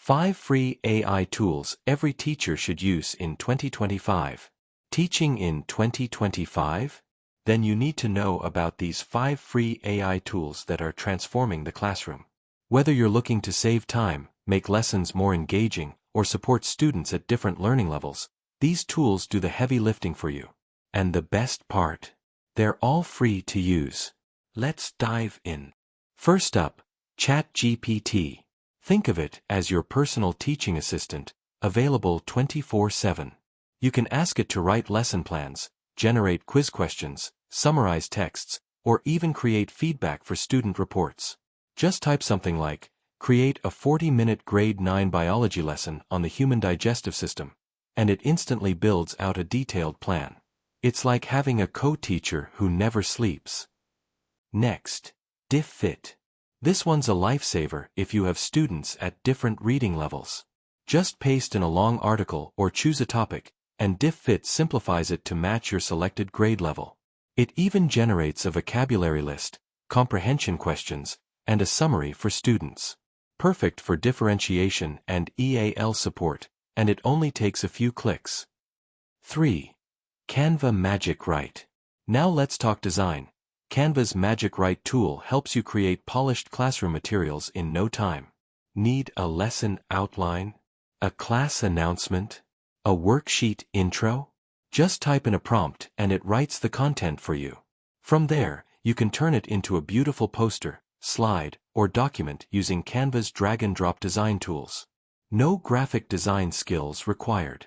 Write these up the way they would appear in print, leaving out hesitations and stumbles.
5 free AI tools every teacher should use in 2025. Teaching in 2025? Then you need to know about these 5 free AI tools that are transforming the classroom. Whether you're looking to save time, make lessons more engaging, or support students at different learning levels, these tools do the heavy lifting for you. And the best part? They're all free to use. Let's dive in. First up, ChatGPT. Think of it as your personal teaching assistant, available 24/7. You can ask it to write lesson plans, generate quiz questions, summarize texts, or even create feedback for student reports. Just type something like, "Create a 40-minute grade 9 biology lesson on the human digestive system," and it instantly builds out a detailed plan. It's like having a co-teacher who never sleeps. Next, Diffit. This one's a lifesaver if you have students at different reading levels. Just paste in a long article or choose a topic, and Diffit simplifies it to match your selected grade level. It even generates a vocabulary list, comprehension questions, and a summary for students. Perfect for differentiation and EAL support, and it only takes a few clicks. 3. Canva Magic Write. Now let's talk design. Canva's Magic Write tool helps you create polished classroom materials in no time. Need a lesson outline? A class announcement? A worksheet intro? Just type in a prompt and it writes the content for you. From there, you can turn it into a beautiful poster, slide, or document using Canva's drag-and-drop design tools. No graphic design skills required.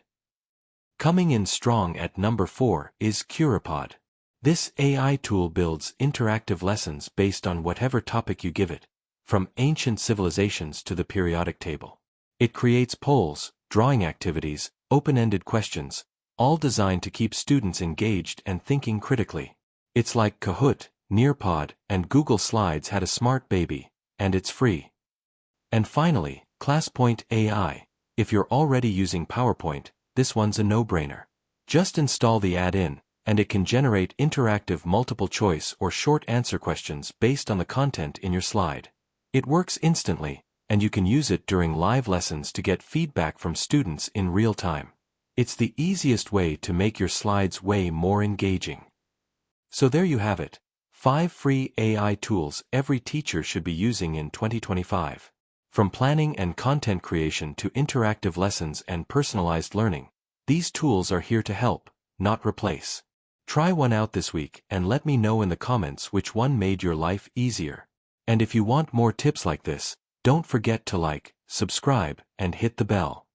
Coming in strong at number 4 is Curipod. This AI tool builds interactive lessons based on whatever topic you give it, from ancient civilizations to the periodic table. It creates polls, drawing activities, open-ended questions, all designed to keep students engaged and thinking critically. It's like Kahoot, Nearpod, and Google Slides had a smart baby, and it's free. And finally, ClassPoint AI. If you're already using PowerPoint, this one's a no-brainer. Just install the add-in, and it can generate interactive multiple-choice or short-answer questions based on the content in your slide. It works instantly, and you can use it during live lessons to get feedback from students in real time. It's the easiest way to make your slides way more engaging. So there you have it, 5 free AI tools every teacher should be using in 2025. From planning and content creation to interactive lessons and personalized learning, these tools are here to help, not replace. Try one out this week and let me know in the comments which one made your life easier. And if you want more tips like this, don't forget to like, subscribe, and hit the bell.